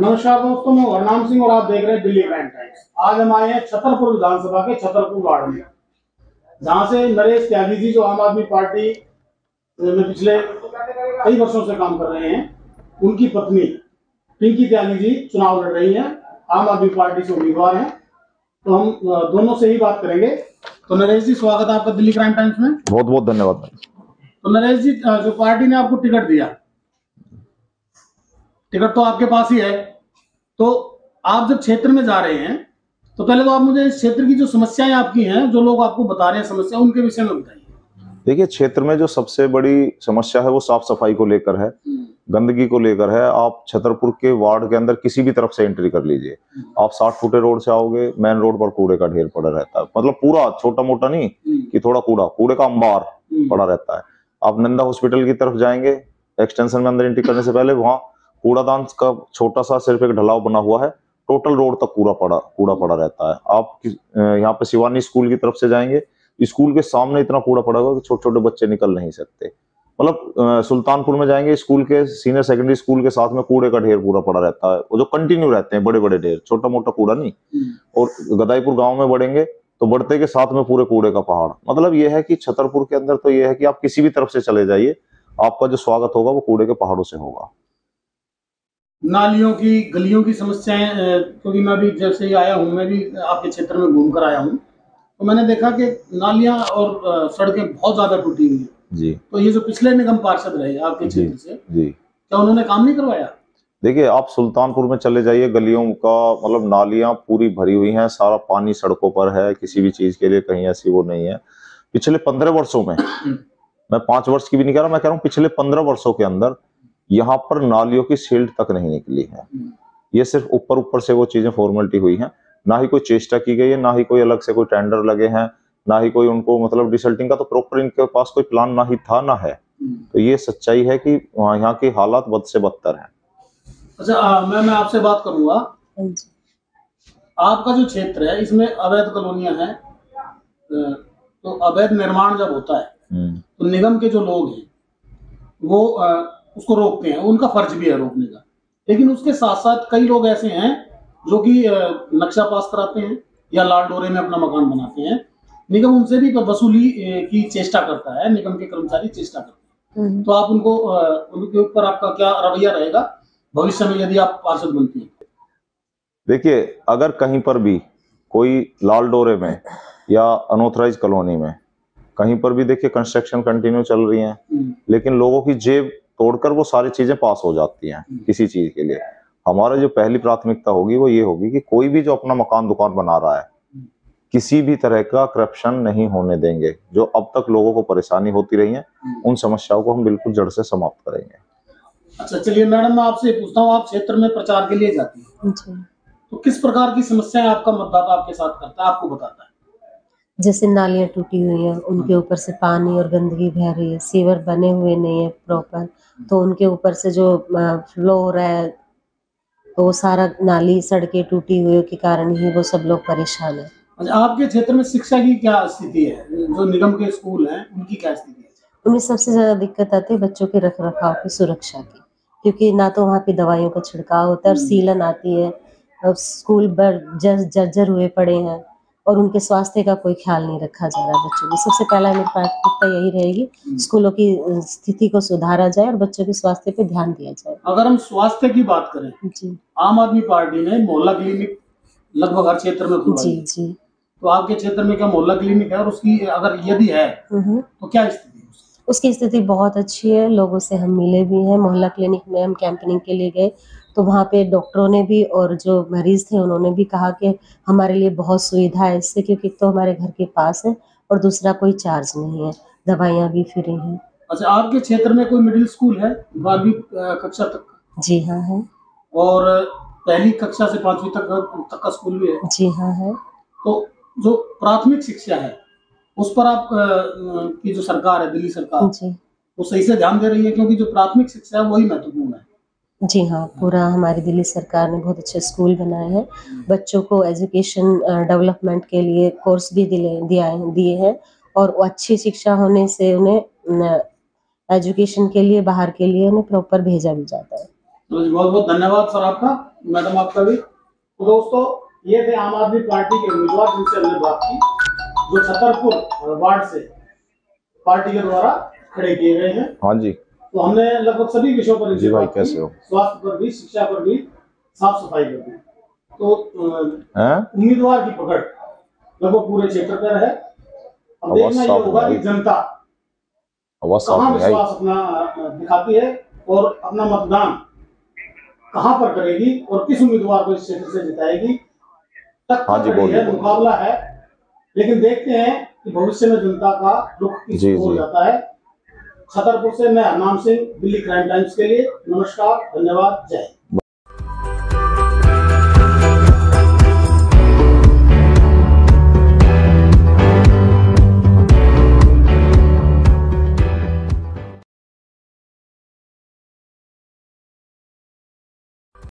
नमस्कार दोस्तों, मैं हरनाम सिंह और आप देख रहे हैं दिल्ली क्राइम टाइम्स। आज हम आए हैं छतरपुर विधानसभा के छतरपुर वार्ड में, जहां से नरेश त्यागी जी, जो आम आदमी पार्टी में पिछले कई वर्षों से काम कर रहे हैं, उनकी पत्नी पिंकी त्यागी जी चुनाव लड़ रही हैं, आम आदमी पार्टी से उम्मीदवार हैं। तो हम दोनों से ही बात करेंगे। तो नरेश जी, स्वागत है आपका दिल्ली क्राइम टाइम्स में। बहुत बहुत धन्यवाद। तो नरेश जी, जो पार्टी ने आपको टिकट दिया, टिकट तो आपके पास ही है, तो आप जब क्षेत्र में जा रहे हैं तो पहले तो आप मुझे इस क्षेत्र की जो समस्याएं आपकी हैं, जो लोग आपको बता रहे हैं समस्या, उनके विषय में बताइए। देखिए, क्षेत्र में जो सबसे बड़ी समस्या है वो साफ सफाई को लेकर है, गंदगी को लेकर है। आप छतरपुर के वार्ड के अंदर किसी भी तरफ से एंट्री कर लीजिए, आप 60 फुटे रोड से आओगे, मेन रोड पर कूड़े का ढेर पड़ा रहता है। मतलब पूरा, छोटा मोटा नहीं कि थोड़ा कूड़े का अंबार पड़ा रहता है। आप नंदा हॉस्पिटल की तरफ जाएंगे, एक्सटेंशन में अंदर एंट्री करने से पहले वहां कूड़ादान का छोटा सा सिर्फ एक ढलाव बना हुआ है, टोटल रोड तक कूड़ा पड़ा रहता है। आप यहाँ पे शिवानी स्कूल की तरफ से जाएंगे, स्कूल के सामने इतना कूड़ा पड़ा हुआ कि छोटे छोटे बच्चे निकल नहीं सकते। मतलब सुल्तानपुर में जाएंगे, स्कूल के सीनियर सेकेंडरी स्कूल के साथ में कूड़े का ढेर पूरा पड़ा रहता है, वो जो कंटिन्यू रहते हैं, बड़े बड़े ढेर, छोटा मोटा कूड़ा नहीं। और गदाईपुर गांव में बढ़ेंगे तो बढ़ते के साथ में पूरे कूड़े का पहाड़। मतलब ये है कि छतरपुर के अंदर तो ये है कि आप किसी भी तरफ से चले जाइए, आपका जो स्वागत होगा वो कूड़े के पहाड़ों से होगा। नालियों की, गलियों की समस्याएं, क्योंकि मैं भी जब से ही आया हूँ, मैं भी आपके क्षेत्र में घूम कर आया हूँ, तो मैंने देखा कि नालियां और सड़कें बहुत ज्यादा टूटी हुई हैं जी। तो ये जो पिछले निगम पार्षद रहे आपके क्षेत्र से, जी, क्या उन्होंने काम नहीं करवाया? देखिए, आप सुल्तानपुर में चले जाइए, गलियों का मतलब नालियां पूरी भरी हुई हैं, सारा पानी सड़कों पर है, किसी भी चीज के लिए कहीं ऐसी वो नहीं है। पिछले 15 वर्षों में, मैं 5 वर्ष की भी नहीं कह रहा, मैं कह रहा हूँ पिछले 15 वर्षों के अंदर यहाँ पर नालियों की सील्ड तक नहीं निकली है। ये सिर्फ ऊपर ऊपर से वो चीजें फॉर्मेलिटी हुई हैं, ना ही कोई चेष्टा की गई है, ना ही कोई अलग से कोई टेंडर लगे हैं, ना ही कोई उनको मतलब डिसल्टिंग का तो प्रॉपर इनके पास कोई प्लान ना ही था ना है। तो ये सच्चाई है कि यहाँ की हालात बद से बदतर है। अच्छा, मैं आपसे बात करूंगा। आपका जो क्षेत्र है इसमें अवैध कॉलोनियां हैं, तो अवैध निर्माण जब होता है तो निगम के जो लोग हैं वो उसको रोकते हैं, उनका फर्ज भी है रोकने का। लेकिन उसके साथ साथ कई लोग ऐसे हैं जो कि नक्शा पास कराते हैं या लाल डोरे में अपना मकान बनाते हैं। निगम उनसे भी वसूली की चेष्टा करता है, निगम के कर्मचारी चेष्टा करते हैं। तो आप उनके ऊपर आपका क्या रवैया रहेगा भविष्य में यदि आप पार्षद बनती हैं? देखिए, अगर कहीं पर भी कोई लाल डोरे में या अनऑथराइज कॉलोनी में कहीं पर भी देखिए कंस्ट्रक्शन कंटिन्यू चल रही है, लेकिन लोगों की जेब तोड़कर वो सारी चीजें पास हो जाती हैं किसी चीज के लिए, हमारा जो पहली प्राथमिकता होगी वो ये होगी कि कोई भी जो अपना मकान दुकान बना रहा है, किसी भी तरह का करप्शन नहीं होने देंगे। जो अब तक लोगों को परेशानी होती रही है, उन समस्याओं को हम बिल्कुल जड़ से समाप्त करेंगे। अच्छा, चलिए मैडम, मैं आपसे पूछता हूँ, आप क्षेत्र में प्रचार के लिए जाती हैं, तो किस प्रकार की समस्याएं आपका मतदाता आपके साथ करता है, आपको बताता है? जैसे नालियां टूटी हुई हैं, उनके ऊपर से पानी और गंदगी बह रही है, सीवर बने हुए नहीं है प्रॉपर, तो उनके ऊपर से जो फ्लो हो रहा है, तो वो सारा नाली सड़कें टूटी हुई के कारण ही वो सब लोग परेशान है। अच्छा, आपके क्षेत्र में शिक्षा की क्या स्थिति है? जो निगम के स्कूल हैं उनकी क्या स्थिति है? उन्हें सबसे ज्यादा दिक्कत आती है बच्चों के रख रखाव की, सुरक्षा की, क्योंकि ना तो वहाँ पे दवाइयों का छिड़काव होता है और सीलन आती है, और स्कूल जर्जर हुए पड़े हैं और उनके स्वास्थ्य का कोई ख्याल नहीं रखा जा रहा बच्चों की। सबसे पहला मेरी प्राथमिकता यही रहेगी, स्कूलों की स्थिति को सुधारा जाए और बच्चों के स्वास्थ्य पे ध्यान दिया जाए। अगर हम स्वास्थ्य की बात करें जी, आम आदमी पार्टी ने मोहल्ला क्लिनिक लगभग हर क्षेत्र में खोला जी जी। तो आपके क्षेत्र में क्या मोहल्ला क्लिनिक है, और उसकी अगर यदि है तो क्या स्थिति है? उसकी स्थिति बहुत अच्छी है, लोगों से हम मिले भी हैं। मोहल्ला क्लिनिक में हम कैंपेनिंग के लिए गए तो वहाँ पे डॉक्टरों ने भी और जो मरीज थे उन्होंने भी कहा कि हमारे लिए बहुत सुविधा है इससे, क्योंकि तो हमारे घर के पास है और दूसरा कोई चार्ज नहीं है, दवाइयाँ भी फ्री हैं। अच्छा, आपके क्षेत्र में कोई मिडिल स्कूल है 12वीं कक्षा तक? जी हाँ है। और पहली कक्षा से 5वीं तक का स्कूल भी है? जी हाँ है। तो जो प्राथमिक शिक्षा है उस पर आप की जो सरकार है, दिल्ली सरकार जी, वो सही से ध्यान दे रही है? क्योंकि जो प्राथमिक शिक्षा है वही महत्वपूर्ण है। जी हाँ, पूरा हमारी दिल्ली सरकार ने बहुत अच्छे स्कूल बनाए हैं, बच्चों को एजुकेशन डेवलपमेंट के लिए कोर्स भी दिए हैं, और अच्छी शिक्षा होने से उन्हें एजुकेशन के लिए बाहर के लिए उन्हें प्रॉपर भेजा भी जाता है। तो बहुत बहुत धन्यवाद सर आपका, मैडम आपका भी। तो दोस्तों, ये थे आम आदमी पार्टी के उम्मीदवार जिनसे हमने बात की, जो छतरपुर वार्ड से पार्टी के द्वारा खड़े किए गए हैं। हाँ जी। तो हमने लगभग सभी विषयों पर जी भाई, कैसे हो? स्वास्थ्य पर भी, शिक्षा पर भी, साफ सफाई पर भी। तो उम्मीदवार की पकड़ लगभग पूरे क्षेत्र पर है। अब देखना ये होगा कि जनता कहाँ विश्वास अपना दिखाती है और अपना मतदान कहाँ पर करेगी और किस उम्मीदवार को इस क्षेत्र से जिताएगी। मुकाबला है, लेकिन देखते हैं कि भविष्य में जनता का रुख किस ओर जाता है। छतरपुर से मैं हरनाम सिंह, दिल्ली क्राइम टाइम्स के लिए। नमस्कार, धन्यवाद, जय हिंद।